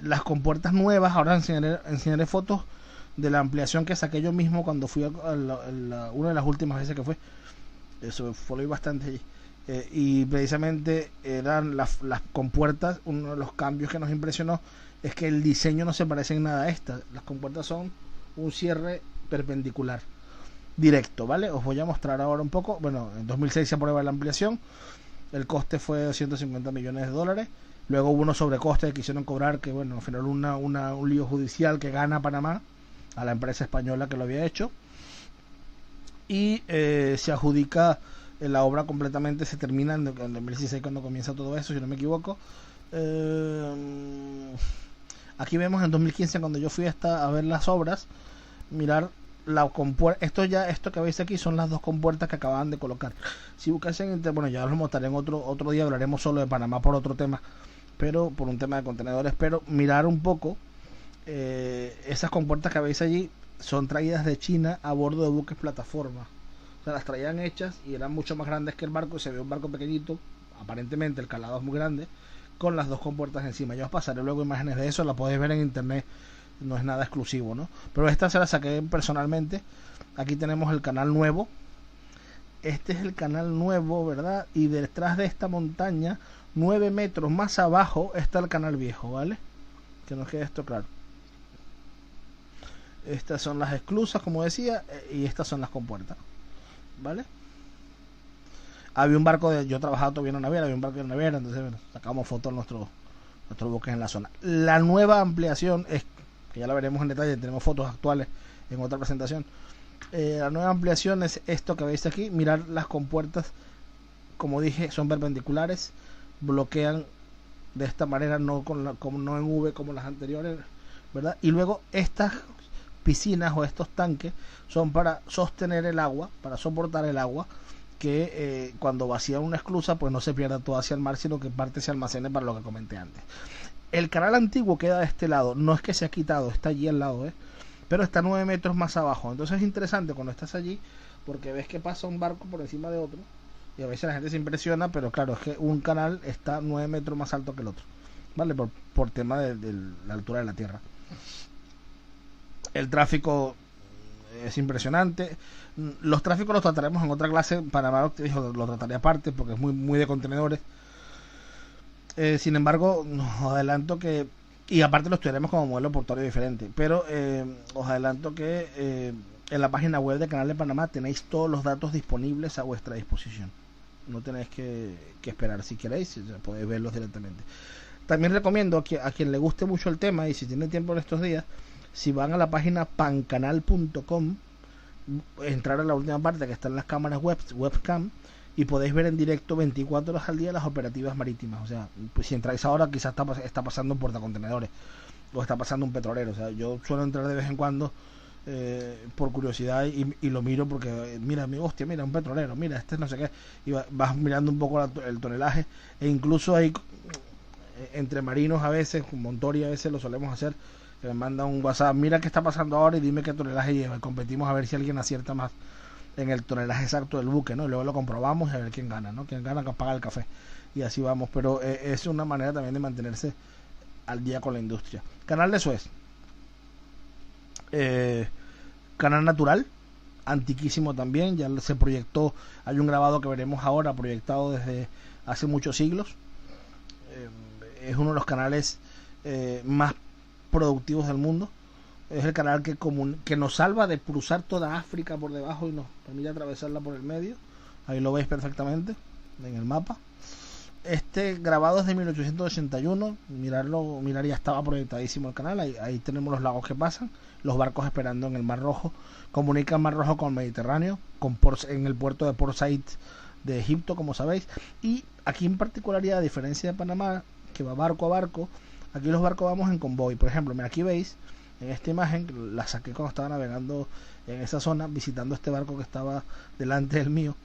Las compuertas nuevas, ahora enseñaré fotos de la ampliación que saqué yo mismo cuando fui a una de las últimas veces que fue. Eso fue bastante allí. Y precisamente eran las compuertas. Uno de los cambios que nos impresionó es que el diseño no se parece en nada a estas. Las compuertas son un cierre perpendicular directo, ¿vale? Os voy a mostrar ahora un poco. Bueno, en 2006 se aprueba la ampliación. El coste fue de 150 millones de dólares. Luego hubo unos sobrecostes que quisieron cobrar, que bueno, al final un lío judicial que gana Panamá a la empresa española que lo había hecho. Y se adjudica la obra completamente, se termina en 2016 cuando comienza todo eso, si no me equivoco. Aquí vemos en 2015 cuando yo fui a ver las obras, mirar la compuerta. Esto que veis aquí son las dos compuertas que acababan de colocar. Si buscáis bueno, ya os lo mostraré en otro día, hablaremos solo de Panamá por otro tema, pero por un tema de contenedores. Pero mirar un poco esas compuertas que veis allí son traídas de China a bordo de buques plataforma. O sea, las traían hechas y eran mucho más grandes que el barco. Se ve un barco pequeñito, aparentemente el calado es muy grande, con las dos compuertas encima. Yo os pasaré luego imágenes de eso, la podéis ver en internet, no es nada exclusivo, ¿no? Pero esta se la saqué personalmente. Aquí tenemos el canal nuevo. Este es el canal nuevo, ¿verdad? Y detrás de esta montaña, 9 metros más abajo, está el canal viejo, ¿vale? Que nos quede esto claro. Estas son las esclusas, como decía, y estas son las compuertas, ¿vale? Había un barco yo trabajaba todavía en una naviera, había un barco de naviera, entonces bueno, sacamos fotos de nuestros buques en la zona. La nueva ampliación es, que ya la veremos en detalle, tenemos fotos actuales en otra presentación. La nueva ampliación es esto que veis aquí. Mirar las compuertas, como dije, son perpendiculares, bloquean de esta manera, no en V como las anteriores, ¿verdad? Y luego estas piscinas o estos tanques son para sostener el agua, para soportar el agua, que cuando vacía una esclusa pues no se pierda todo hacia el mar, sino que parte se almacene, para lo que comenté antes. El canal antiguo queda de este lado, no es que se ha quitado, está allí al lado, pero está 9 metros más abajo. Entonces es interesante cuando estás allí, porque ves que pasa un barco por encima de otro, y a veces la gente se impresiona, pero claro, es que un canal está 9 metros más alto que el otro, ¿vale? Por tema de la altura de la tierra. El tráfico es impresionante. Los tráficos los trataremos en otra clase. Panamá lo trataré aparte porque es muy de contenedores. Sin embargo, os adelanto que, y aparte lo estudiaremos como modelo portuario diferente, pero os adelanto que en la página web del Canal de Panamá tenéis todos los datos disponibles a vuestra disposición. No tenéis que esperar. Si queréis, podéis verlos directamente. También recomiendo que a quien le guste mucho el tema, y si tiene tiempo en estos días, si van a la página pancanal.com, entrar a la última parte que están las cámaras webcam, y podéis ver en directo 24 horas al día las operativas marítimas. O sea, pues si entráis ahora, quizás está pasando un portacontenedores o está pasando un petrolero. O sea, yo suelo entrar de vez en cuando por curiosidad y lo miro porque mira, hostia, mira un petrolero, mira este no sé qué, y vas mirando un poco el tonelaje, e incluso hay entre marinos a veces, con Montoria a veces lo solemos hacer, que me manda un WhatsApp, mira qué está pasando ahora y dime qué tonelaje lleva, y competimos a ver si alguien acierta más en el tonelaje exacto del buque, ¿no? Y luego lo comprobamos y a ver quién gana, ¿no? Quien gana que paga el café, y así vamos. Pero es una manera también de mantenerse al día con la industria. Canal de Suez, canal natural, antiquísimo también, ya se proyectó, hay un grabado que veremos ahora proyectado desde hace muchos siglos. Es uno de los canales más productivos del mundo. Es el canal que nos salva de cruzar toda África por debajo y nos permite atravesarla por el medio. Ahí lo veis perfectamente en el mapa. Este grabado es de 1881. Mirar, ya estaba proyectadísimo el canal. Ahí tenemos los lagos que pasan, los barcos esperando en el Mar Rojo. Comunica el Mar Rojo con el Mediterráneo, en el puerto de Port Said de Egipto, como sabéis. Y aquí en particularidad, a diferencia de Panamá, que va barco a barco, aquí los barcos vamos en convoy. Por ejemplo, mira, aquí veis en esta imagen, la saqué cuando estaba navegando en esa zona, visitando este barco que estaba delante del mío.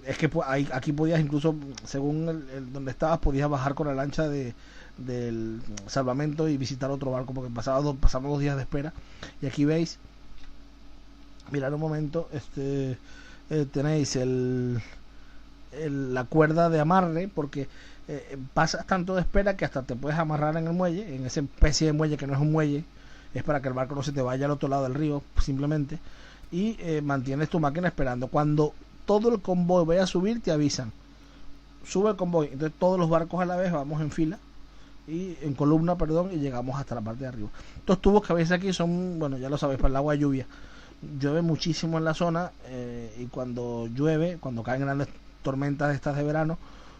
Es que aquí podías, incluso según donde estabas, podías bajar con la lancha del salvamento y visitar otro barco, porque pasamos 2 días de espera. Y aquí veis Mirar un momento, tenéis la cuerda de amarre, porque pasas tanto de espera que hasta te puedes amarrar en el muelle, en esa especie de muelle que no es un muelle, es para que el barco no se te vaya al otro lado del río simplemente, y mantienes tu máquina esperando. Cuando todo el convoy vaya a subir, te avisan, sube el convoy, entonces todos los barcos a la vez vamos en fila y en columna, perdón, y llegamos hasta la parte de arriba. Estos tubos que veis aquí son, bueno, ya lo sabéis, para el agua de lluvia. Llueve muchísimo en la zona, y cuando llueve, cuando caen grandes tormentas de estas de verano,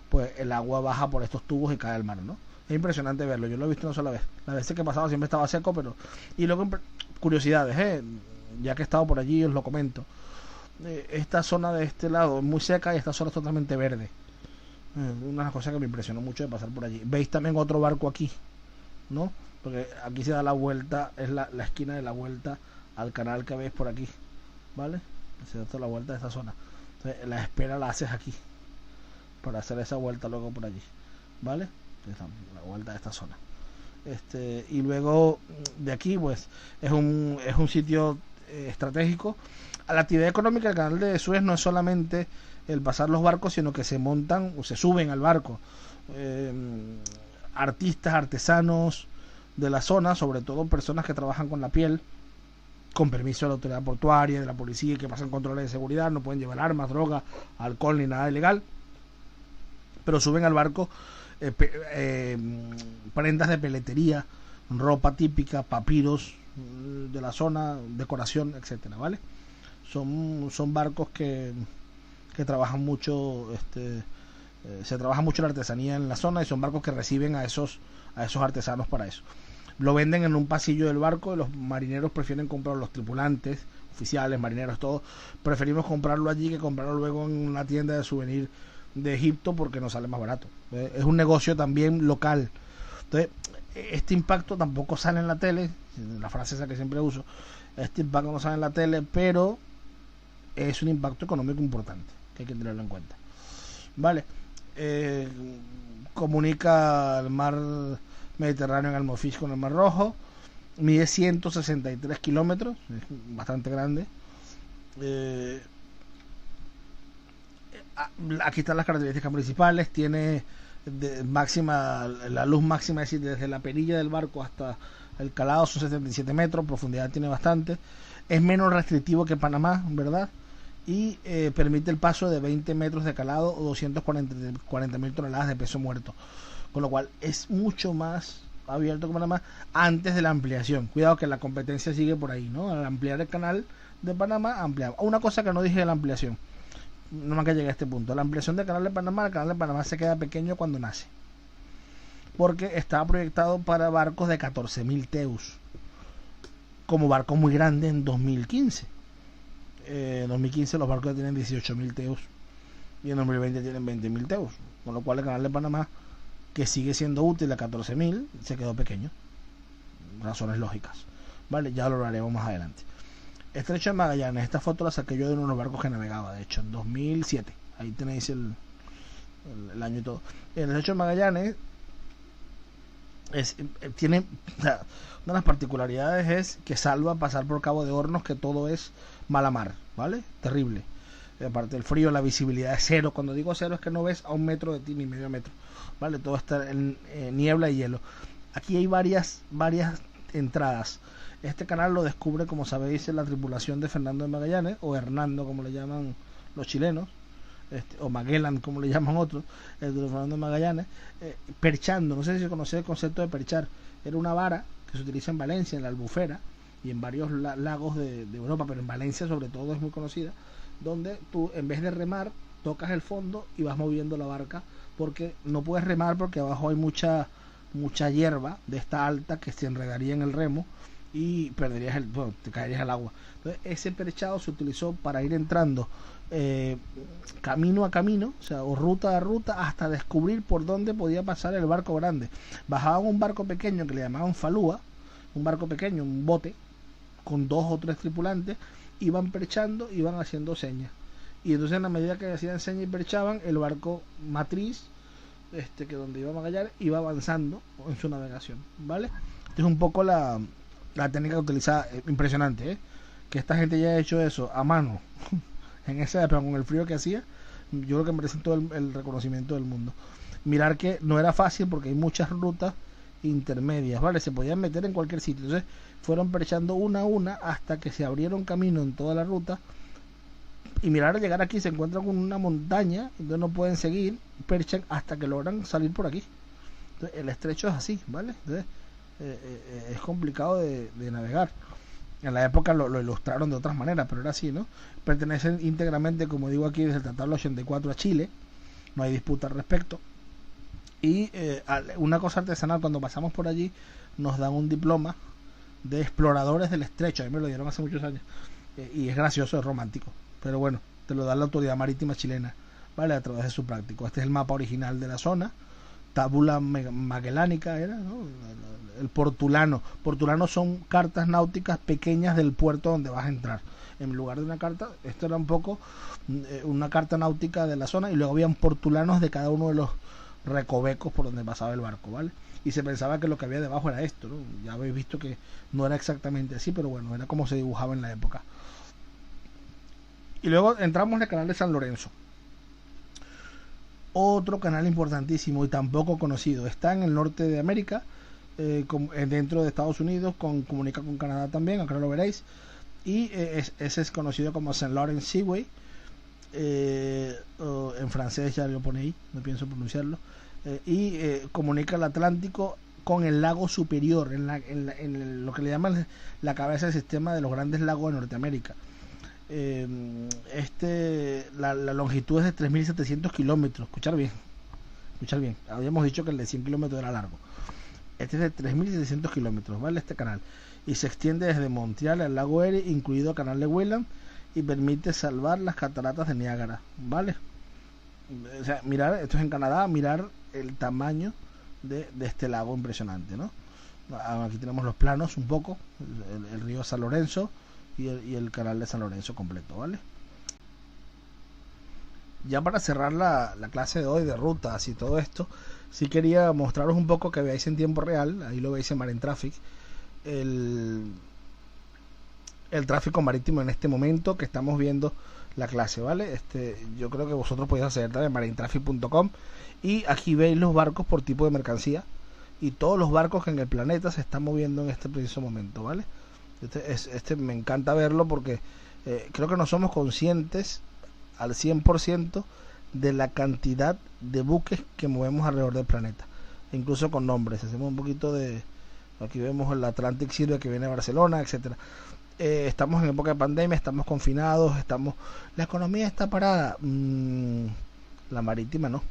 pues el agua baja por estos tubos y cae al mar, ¿no? Es impresionante verlo, yo lo he visto una sola vez. Las veces que pasaba siempre estaba seco, pero... Y luego, curiosidades, ya que he estado por allí os lo comento. Esta zona de este lado es muy seca y esta zona es totalmente verde. Una cosa que me impresionó mucho de pasar por allí. Veis también otro barco aquí, ¿no? Porque aquí se da la vuelta, es la esquina de la vuelta al canal que veis por aquí, ¿vale? Se da toda la vuelta de esta zona. Entonces, la espera la haces aquí para hacer esa vuelta luego por allí, ¿vale? La vuelta de esta zona. Y luego de aquí, pues, es un sitio estratégico. A la actividad económica del canal de Suez no es solamente el pasar los barcos, sino que se montan o se suben al barco artistas, artesanos de la zona, sobre todo personas que trabajan con la piel, con permiso de la autoridad portuaria, de la policía, y que pasan controles de seguridad, no pueden llevar armas, drogas, alcohol ni nada ilegal, pero suben al barco prendas de peletería, ropa típica, papiros de la zona, decoración, etcétera, ¿vale? Son barcos que trabajan mucho, se trabaja mucho la artesanía en la zona, y son barcos que reciben a esos artesanos para eso. Lo venden en un pasillo del barco, y los marineros prefieren comprarlo, los tripulantes, oficiales, marineros, todos preferimos comprarlo allí que comprarlo luego en una tienda de souvenir de Egipto, porque nos sale más barato. Es un negocio también local. Entonces, este impacto tampoco sale en la tele, la frase esa que siempre uso, este impacto no sale en la tele, pero es un impacto económico importante, que hay que tenerlo en cuenta. Vale, comunica el mar Mediterráneo en Almofis con el Mar Rojo, mide 163 kilómetros, es bastante grande. Aquí están las características principales. Tiene la luz máxima, es decir, desde la perilla del barco hasta el calado son 77 metros, profundidad tiene bastante, es menos restrictivo que Panamá, ¿verdad? Y permite el paso de 20 metros de calado o 240.000 toneladas de peso muerto, con lo cual es mucho más abierto que Panamá antes de la ampliación. Cuidado que la competencia sigue por ahí, ¿no? Al ampliar el canal de Panamá, ampliamos. Una cosa que no dije de la ampliación, no más que llegué a este punto, la ampliación del canal de Panamá, el canal de Panamá se queda pequeño cuando nace, porque estaba proyectado para barcos de 14.000 teus, como barco muy grande en 2015. En 2015 los barcos tienen 18.000 teus y en 2020 tienen 20.000 teus, con lo cual el canal de Panamá, que sigue siendo útil a 14.000, se quedó pequeño. Razones lógicas, ¿vale? Ya lo hablaremos más adelante. Estrecho de Magallanes, esta foto la saqué yo de uno de los barcos que navegaba, de hecho, en 2007. Ahí tenéis el año y todo. El Estrecho de Magallanes tiene, o sea, una de las particularidades es que salva pasar por Cabo de Hornos, que todo es mala mar, ¿vale? Terrible. Aparte del frío, la visibilidad es cero. Cuando digo cero es que no ves a 1 metro de ti, ni medio metro, ¿vale? Todo está en niebla y hielo. Aquí hay varias entradas. Este canal lo descubre, como sabéis, la tripulación de Fernando de Magallanes, o Hernando, como le llaman los chilenos, o Magellan, como le llaman otros, el de Fernando de Magallanes, perchando. No sé si conocéis el concepto de perchar. Era una vara que se utiliza en Valencia, en la Albufera, y en varios lagos de Europa, pero en Valencia sobre todo es muy conocida, donde tú, en vez de remar, tocas el fondo y vas moviendo la barca, porque no puedes remar porque abajo hay mucha hierba de esta alta que se enredaría en el remo y perderías te caerías al agua. Entonces ese perchado se utilizó para ir entrando camino a camino, o sea, o ruta a ruta, hasta descubrir por dónde podía pasar el barco grande. Bajaban un barco pequeño que le llamaban falúa, un barco pequeño, un bote con 2 o 3 tripulantes, iban perchando, iban haciendo señas, y entonces en la medida que hacían señas y perchaban, el barco matriz, que donde iba a Magallanes, iba avanzando en su navegación, ¿vale? Esta es un poco la técnica utilizada, impresionante, que esta gente ya ha hecho eso a mano en esa época con el frío que hacía, yo creo que merecen todo el reconocimiento del mundo. Mirar que no era fácil porque hay muchas rutas intermedias, ¿vale? Se podían meter en cualquier sitio. Entonces fueron perchando una a una hasta que se abrieron camino en toda la ruta. Y mirar, al llegar aquí se encuentran con una montaña, entonces no pueden seguir, perchan hasta que logran salir por aquí. Entonces el estrecho es así, ¿vale? Entonces es complicado de navegar. En la época lo ilustraron de otras maneras, pero era así, ¿no? Pertenecen íntegramente, como digo aquí, desde el Tratado del 84 a Chile. No hay disputa al respecto. Y una cosa artesanal, cuando pasamos por allí, nos dan un diploma de exploradores del estrecho. A mí me lo dieron hace muchos años. Y es gracioso, es romántico. Pero bueno, te lo da la Autoridad Marítima Chilena, ¿vale? A través de su práctico. Este es el mapa original de la zona. Tábula magelánica era, ¿no? El portulano. Portulanos son cartas náuticas pequeñas del puerto donde vas a entrar. En lugar de una carta, esto era un poco una carta náutica de la zona, y luego habían portulanos de cada uno de los recovecos por donde pasaba el barco, ¿vale? Y se pensaba que lo que había debajo era esto, ¿no? Ya habéis visto que no era exactamente así, pero bueno, era como se dibujaba en la época. Y luego entramos en el canal de San Lorenzo. Otro canal importantísimo y tampoco conocido. Está en el norte de América, dentro de Estados Unidos, comunica con Canadá también, acá lo veréis. Y ese es conocido como St. Lawrence Seaway. En francés ya lo pone ahí, no pienso pronunciarlo. Comunica el Atlántico con el lago superior, en lo que le llaman la cabeza del sistema de los grandes lagos de Norteamérica. La longitud es de 3.700 kilómetros. Escuchar bien, habíamos dicho que el de 100 kilómetros era largo. Este es de 3.700 kilómetros, ¿vale? Este canal, y se extiende desde Montreal al lago Erie, incluido el canal de Welland, y permite salvar las cataratas de Niágara, ¿vale? O sea, mirar, esto es en Canadá, mirar el tamaño de este lago impresionante, ¿no? Aquí tenemos los planos un poco, el río San Lorenzo y el canal de San Lorenzo completo, ¿vale? Ya para cerrar la clase de hoy de rutas y todo esto, sí quería mostraros un poco, que veáis en tiempo real, ahí lo veis en Marine Traffic, el tráfico marítimo en este momento que estamos viendo la clase, ¿vale? Yo creo que vosotros podéis acceder también a marinetraffic.com, y aquí veis los barcos por tipo de mercancía y todos los barcos que en el planeta se están moviendo en este preciso momento, ¿vale? Me encanta verlo porque creo que no somos conscientes al 100% de la cantidad de buques que movemos alrededor del planeta, incluso con nombres. Hacemos un poquito de, aquí vemos el Atlantic Silver que viene de Barcelona, etcétera. Estamos en época de pandemia, estamos confinados, la economía está parada, la marítima no.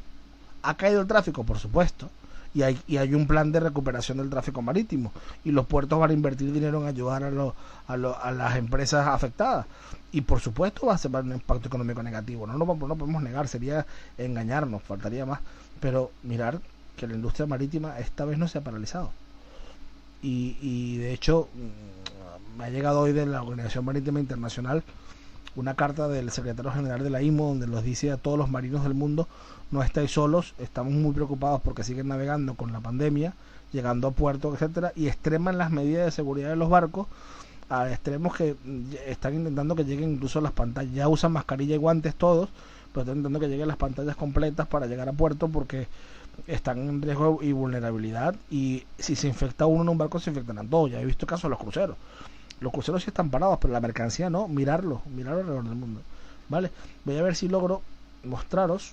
¿Ha caído el tráfico? Por supuesto, y hay un plan de recuperación del tráfico marítimo, y los puertos van a invertir dinero en ayudar a las empresas afectadas, y por supuesto va a ser un impacto económico negativo, no podemos negar, sería engañarnos, faltaría más, pero mirar que la industria marítima esta vez no se ha paralizado, y de hecho me ha llegado hoy de la Organización Marítima Internacional una carta del secretario general de la IMO, donde nos dice a todos los marinos del mundo: no estáis solos, estamos muy preocupados porque siguen navegando con la pandemia, llegando a puertos, etcétera, y extreman las medidas de seguridad de los barcos a extremos que están intentando que lleguen incluso las pantallas. Ya usan mascarilla y guantes todos, pero están intentando que lleguen las pantallas completas para llegar a puerto, porque están en riesgo y vulnerabilidad, y si se infecta uno en un barco, se infectarán todos. Ya he visto casos de los cruceros. Los cruceros sí están parados, pero la mercancía no. Mirarlo alrededor del mundo, ¿vale? Voy a ver si logro mostraros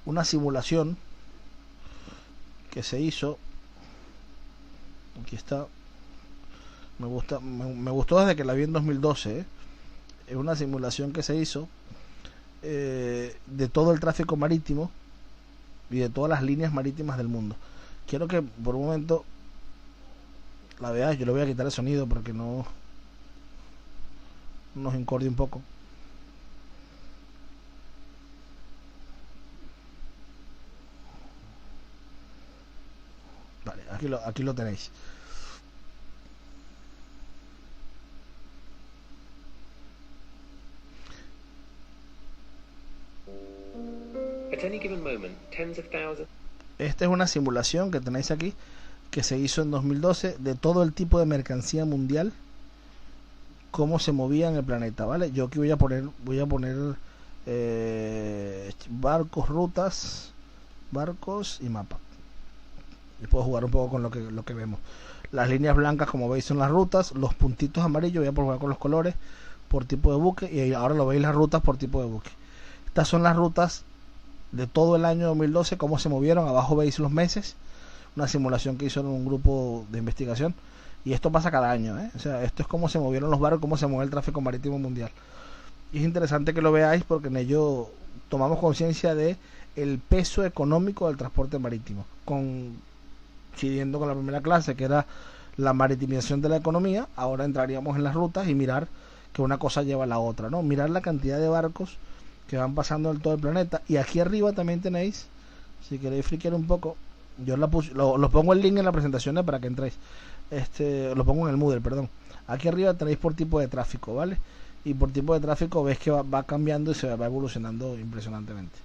una simulación que se hizo. Aquí está. Me gustó desde que la vi en 2012, Es una simulación que se hizo de todo el tráfico marítimo y de todas las líneas marítimas del mundo. Quiero que por un momento la veáis. Yo le voy a quitar el sonido porque no nos encorde un poco. Vale, aquí lo tenéis. Esta es una simulación que tenéis aquí, que se hizo en 2012 de todo el tipo de mercancía mundial cómo se movía en el planeta, ¿vale? Yo aquí voy a poner barcos, rutas, barcos y mapa. Y puedo jugar un poco con lo que vemos. Las líneas blancas, como veis, son las rutas. Los puntitos amarillos, voy a jugar con los colores por tipo de buque. Y ahora lo veis las rutas por tipo de buque. Estas son las rutas de todo el año 2012, cómo se movieron. Abajo veis los meses. Una simulación que hicieron un grupo de investigación. Y esto pasa cada año, ¿eh? O sea, esto es cómo se movieron los barcos, cómo se mueve el tráfico marítimo mundial. Y es interesante que lo veáis porque en ello tomamos conciencia de el peso económico del transporte marítimo, coincidiendo con la primera clase, que era la maritimización de la economía. Ahora entraríamos en las rutas y mirar que una cosa lleva a la otra, ¿no? Mirar la cantidad de barcos que van pasando en todo el planeta. Y aquí arriba también tenéis, si queréis friquear un poco, yo lo pongo el link en la presentación para que entréis. Lo pongo en el Moodle, perdón. Aquí arriba tenéis por tipo de tráfico, ¿vale? Y por tipo de tráfico ves que va cambiando y se va evolucionando impresionantemente.